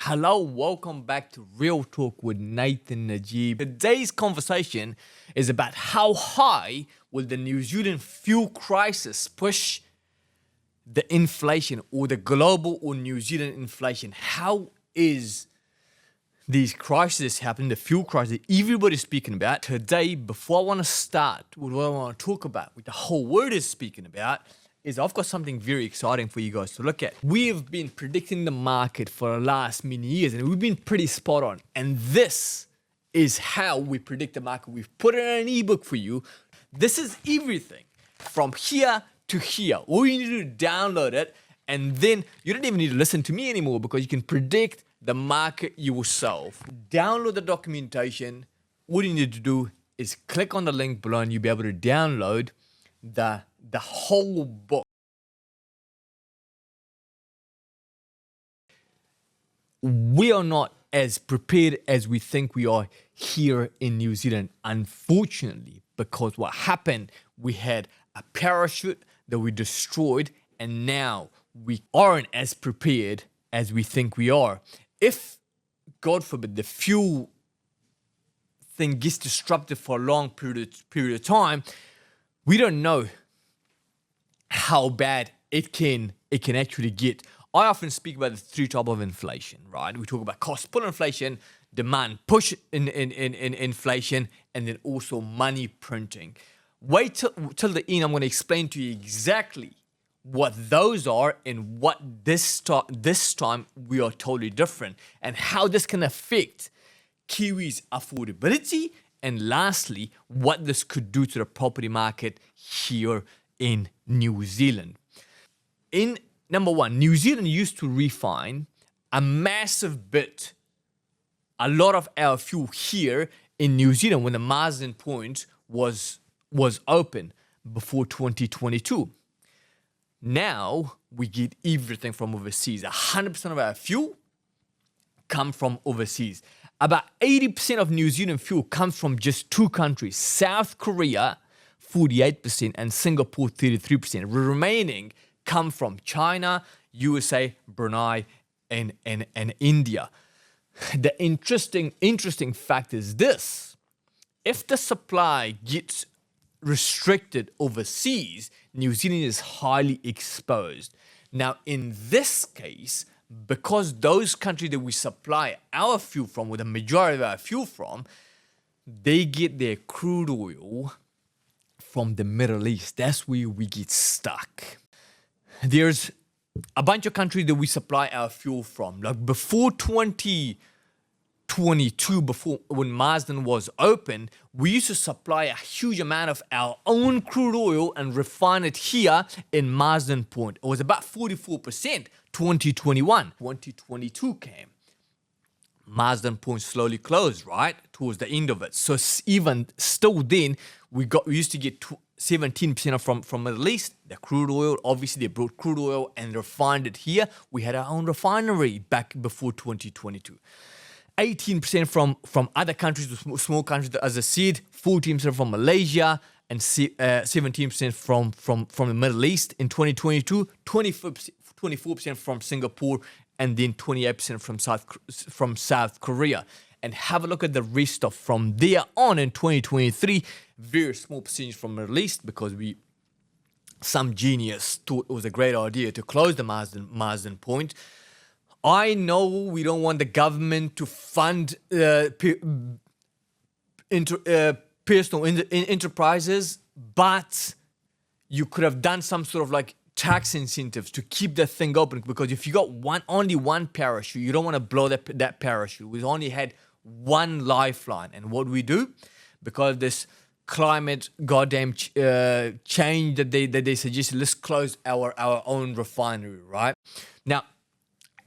Hello, welcome back to Real Talk with Nathan Najib. Today's conversation is about how high will the New Zealand fuel crisis push the inflation or the global or New Zealand inflation. How is these crises happening, the fuel crisis everybody's speaking about? Today, before I want to start with what I want to talk about, what the whole world is speaking about, is I've got something very exciting for you guys to look at. We have been predicting the market for the last many years and we've been pretty spot on. And this is how we predict the market. We've put it in an ebook for you. This is everything from here to here. All you need to do is download it, and then you don't even need to listen to me anymore because you can predict the market yourself. Download the documentation. All you need to do is click on the link below and you'll be able to download the whole book. We are not as prepared as we think we are here in New Zealand, unfortunately, because what happened, we had a parachute that we destroyed, and now we aren't as prepared as we think we are. If, God forbid, the fuel thing gets disrupted for a long period of time, we don't know how bad it can actually get. I often speak about the three types of inflation, right? We talk about cost pull inflation, demand push in inflation, and then also money printing. Wait till the end. I'm going to explain to you exactly what those are and what this time we are totally different, and how this can affect Kiwis' affordability, and lastly, what this could do to the property market here in New Zealand. In number one, New Zealand used to refine a massive bit, a lot of our fuel here in New Zealand when the Marsden Point was open before 2022. Now we get everything from overseas. 100% of our fuel come from overseas. About 80% of New Zealand fuel comes from just two countries, South Korea, 48%, and Singapore, 33%. The remaining come from China, USA, Brunei, and India. The interesting fact is this: if the supply gets restricted overseas, New Zealand is highly exposed. Now, in this case, because those countries that we supply our fuel from, or the majority of our fuel from, they get their crude oil from the Middle East. That's where we get stuck. There's a bunch of countries that we supply our fuel from. Like before 2022, before when Marsden was open, we used to supply a huge amount of our own crude oil and refine it here in Marsden Point. It was about 44%, 2021. 2022 came. Marsden Point slowly closed, right, towards the end of it. So even still then, we used to get 17% from Middle East. The crude oil, obviously they brought crude oil and refined it here. We had our own refinery back before 2022. 18% from other countries, small countries, as I said, 14% from Malaysia, and 17% from the Middle East in 2022, 24% from Singapore, and then 28% from South Korea. And have a look at the rest of from there on in 2023, very small percentage from Middle East, because some genius thought it was a great idea to close the Marsden Point. I know we don't want the government to fund personal enterprises, but you could have done some sort of like tax incentives to keep that thing open, because if you got only one parachute, you don't want to blow that parachute. We only had one lifeline, and what we do, because this climate goddamn change that they suggested, let's close our own refinery, right? Now,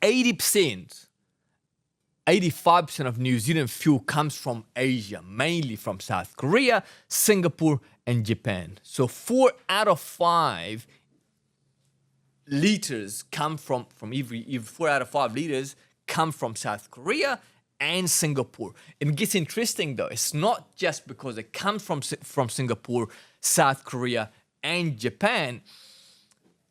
85% of New Zealand fuel comes from Asia, mainly from South Korea, Singapore, and Japan. So 4 out of 5 liters come from every 4 out of 5 liters come from South Korea and Singapore. It gets interesting though. It's not just because it comes from Singapore, South Korea, and Japan.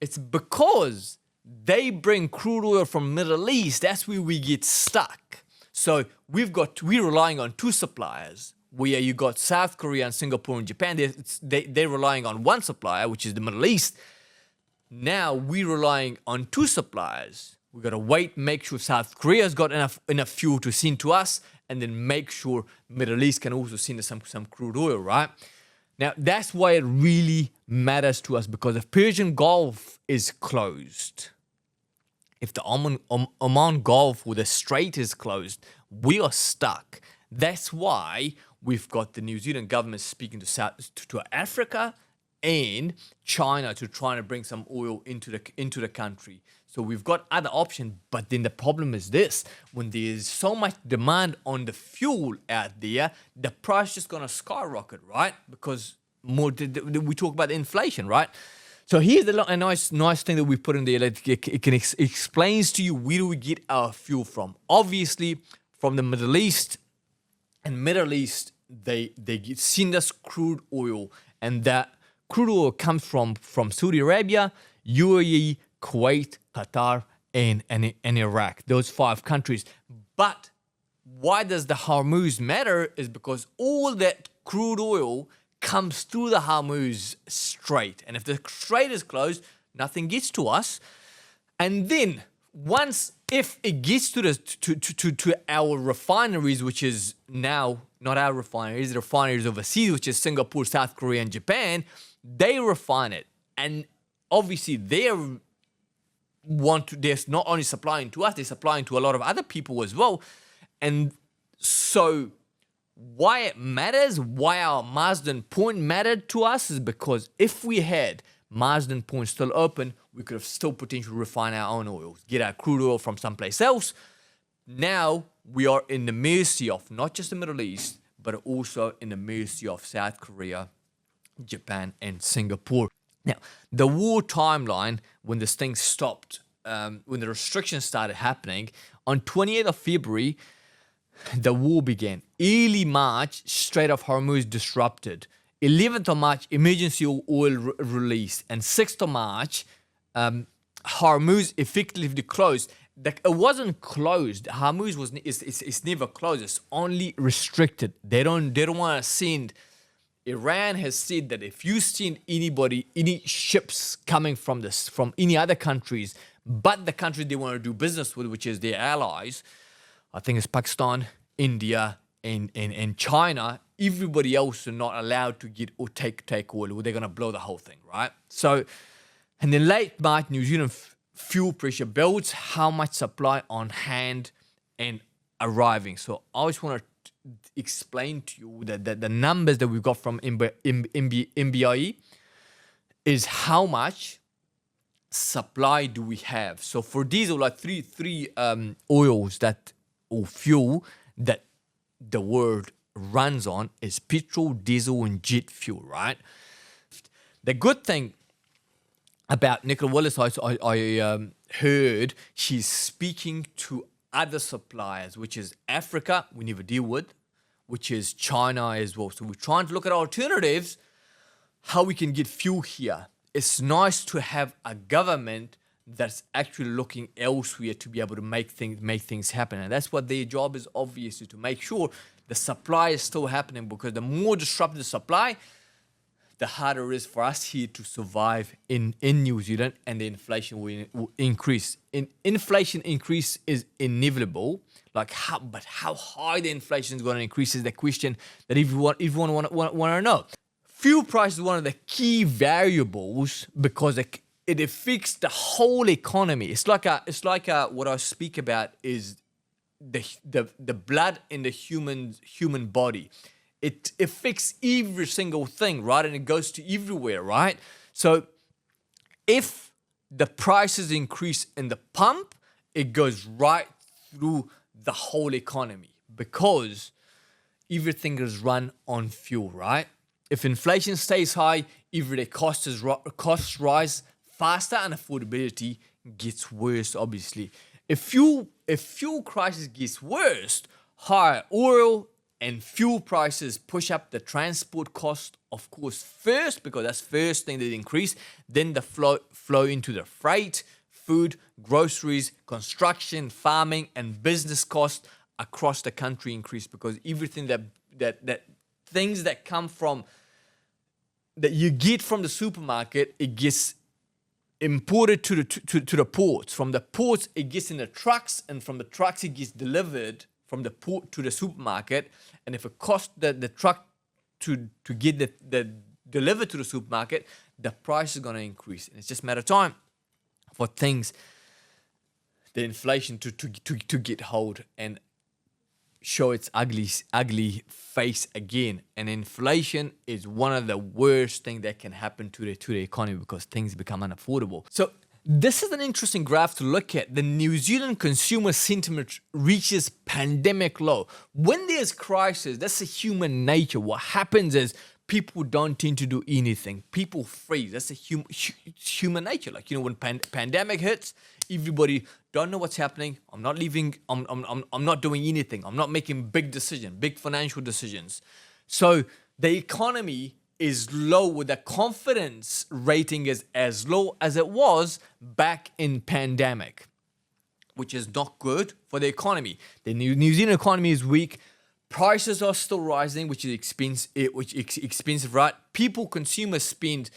It's because they bring crude oil from Middle East. That's where we get stuck. So we're relying on two suppliers, where you got South Korea and Singapore and Japan. They're relying on one supplier, which is the Middle East. Now we're relying on two suppliers. We got to wait, make sure South Korea's got enough fuel to send to us, and then make sure Middle East can also send us some crude oil, right? Now, that's why it really matters to us, because if Persian Gulf is closed, if the Oman Gulf or the Strait is closed, we are stuck. That's why we've got the New Zealand government speaking to Africa and China to try to bring some oil into the country. So we've got other options, but then the problem is this: when there's so much demand on the fuel out there, the price is just gonna skyrocket, right? Because we talk about inflation, right? So here's a nice thing that we put in there. It explains to you where do we get our fuel from. Obviously, from the Middle East, and Middle East they send us crude oil, and that crude oil comes from Saudi Arabia, UAE, Kuwait, Qatar, and Iraq. Those 5 countries. But why does the Hormuz matter is because all that crude oil comes through the Hormuz Strait. And if the strait is closed, nothing gets to us. And then if it gets to our refineries, which is now not our refineries, the refineries overseas, which is Singapore, South Korea, and Japan, they refine it. And obviously they're not only supplying to us, they're supplying to a lot of other people as well. And so why it matters, why our Marsden Point mattered to us, is because if we had Marsden Point still open, we could have still potentially refined our own oil, get our crude oil from someplace else. Now we are in the mercy of not just the Middle East, but also in the mercy of South Korea, Japan, and Singapore. Now, the war timeline, when this thing stopped, when the restrictions started happening, on 28th of February, the war began. Early March, Strait of Hormuz disrupted. 11th of March, emergency oil released. And 6th of March, Hormuz effectively closed. It wasn't closed. Hormuz it's never closed. It's only restricted. They don't want to send. Iran has said that if you send any ships coming from any other countries, but the country they want to do business with, which is their allies, I think it's Pakistan, India, and China, everybody else are not allowed to get or take oil, or they're going to blow the whole thing, right? So, and then late March, New Zealand fuel pressure builds, how much supply on hand and arriving. So I always want to explain to you that the numbers that we've got from MBIE is how much supply do we have. So for diesel, like three oils or fuel that the world runs on is petrol, diesel, and jet fuel, right? The good thing about Nicola Willis, I heard she's speaking to other suppliers, which is Africa, we never deal with, which is China as well. So we're trying to look at alternatives, how we can get fuel here. It's nice to have a government that's actually looking elsewhere to be able to make things happen. And that's what their job is, obviously, to make sure the supply is still happening, because the more disrupted the supply, the harder it is for us here to survive in New Zealand, and the inflation will increase. Inflation increase is inevitable. But how high the inflation is going to increase is the question that everyone want to know. Fuel price is one of the key variables because it affects the whole economy. It's like what I speak about is the blood in the human body. It affects every single thing, right? And it goes to everywhere, right? So if the prices increase in the pump, it goes right through the whole economy, because everything is run on fuel, right? If inflation stays high, everyday costs rise faster, and affordability gets worse, obviously. If fuel crisis gets worse, higher oil and fuel prices push up the transport cost, of course, first, because that's first thing that increase. Then the flow into the freight food, groceries, construction, farming, and business costs across the country increase because everything that things that come from that you get from the supermarket, it gets imported to the ports. From the ports, it gets in the trucks, and from the trucks, it gets delivered from the port to the supermarket. And if it costs the truck to get the delivered to the supermarket, the price is going to increase. And it's just a matter of time for things, the inflation to get hold and show its ugly face again. And inflation is one of the worst things that can happen to the economy because things become unaffordable. So this is an interesting graph to look at. The New Zealand consumer sentiment reaches pandemic low. When there's crisis, that's a human nature. What happens is people don't tend to do anything. People freeze. That's a human nature. Like, when pandemic hits, everybody don't know what's happening. I'm not leaving. I'm not doing anything. I'm not making big decisions, big financial decisions. So the economy is low, with the confidence rating is as low as it was back in pandemic, which is not good for the economy. The New Zealand economy is weak. Prices are still rising, which is expensive, right? Consumer spend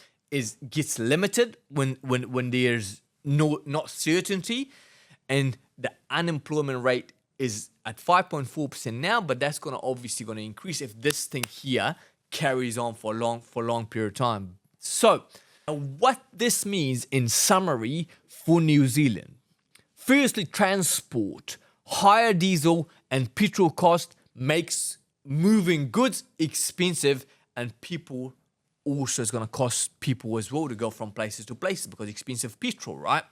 gets limited when there's not certainty, and the unemployment rate is at 5.4% now, but that's obviously going to increase if this thing here carries on for a long period of time. So, what this means in summary for New Zealand: firstly, transport, higher diesel and petrol cost makes moving goods expensive, and people also is going to cost people as well to go from places to places because expensive petrol, right?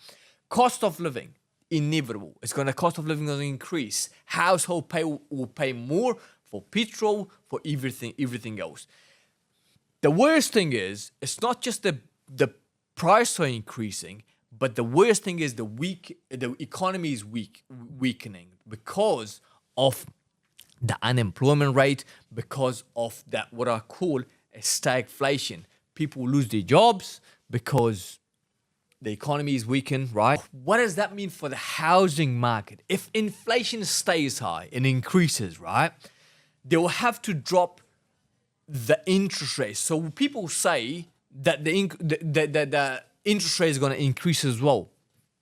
Cost of living, inevitable. Cost of living going to increase. Household will pay more for petrol, for everything else. The worst thing is, it's not just the price are increasing, but the worst thing is the economy is weakening because of the unemployment rate, because of that what I call a stagflation. People lose their jobs because the economy is weakened, right? What does that mean for the housing market? If inflation stays high and increases, right, they will have to drop the interest rate. So people say that the interest rate is going to increase as well.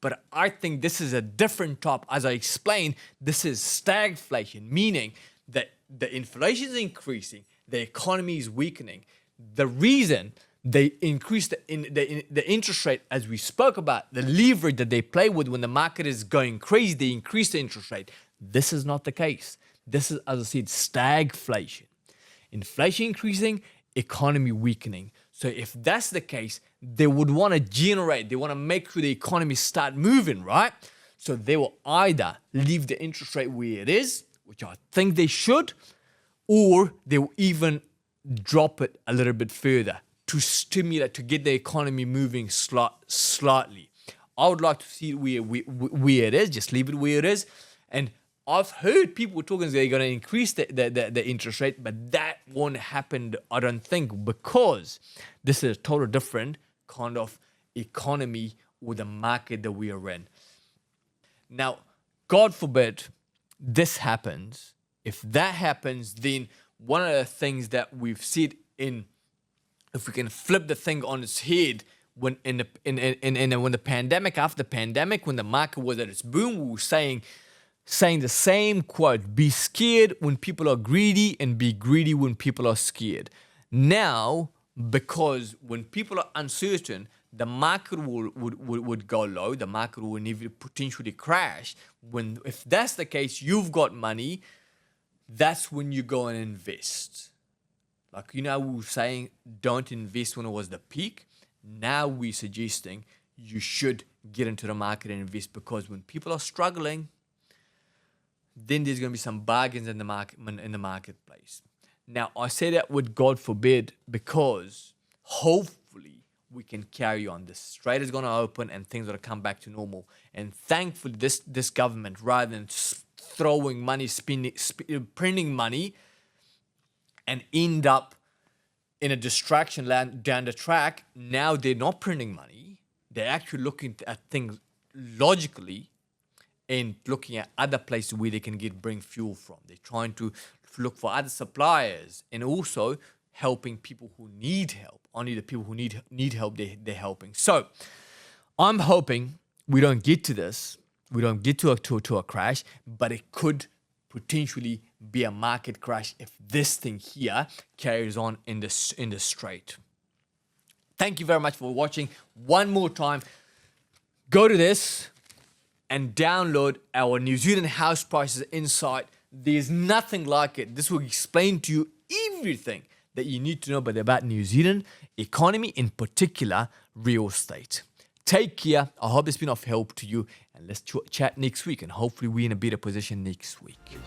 But I think this is a different top. As I explained, this is stagflation, meaning that the inflation is increasing, the economy is weakening. The reason they increase the interest rate, as we spoke about, the leverage that they play with when the market is going crazy, they increase the interest rate. This is not the case. This is, as I said, stagflation. Inflation increasing, economy weakening. So if that's the case, they would want to make sure the economy start moving, right? So they will either leave the interest rate where it is, which I think they should, or they will even drop it a little bit further to stimulate, to get the economy moving slightly. I would like to see it where it is, just leave it where it is. And I've heard people talking they're going to increase the interest rate, but that won't happen, I don't think, because this is a total different kind of economy or the market that we are in. Now, God forbid this happens. If that happens, then one of the things that we've said if we can flip the thing on its head, when when the pandemic, after the pandemic, when the market was at its boom, we were saying the same quote: be scared when people are greedy and be greedy when people are scared. Now, because when people are uncertain, the market would go low, the market will inevitably potentially crash. If that's the case, you've got money, that's when you go and invest. Like, we were saying don't invest when it was the peak. Now we're suggesting you should get into the market and invest, because when people are struggling, then there's going to be some bargains in the marketplace. Now, I say that with God forbid, because hopefully we can carry on. The strait is going to open and things are going to come back to normal. And thankfully, this government, rather than throwing money, printing money, and end up in a distraction land down the track, now they're not printing money. They're actually looking at things logically in looking at other places where they can bring fuel from. They're trying to look for other suppliers and also helping people who need help. Only the people who need help, they're helping. So I'm hoping we don't get to this. We don't get to a crash, but it could potentially be a market crash if this thing here carries on in the straight. Thank you very much for watching. One more time, go to this and download our New Zealand house prices insight. There's nothing like it. This will explain to you everything that you need to know about New Zealand economy, in particular real estate. Take care. I hope it's been of help to you, and let's chat next week, and hopefully we're in a better position next week.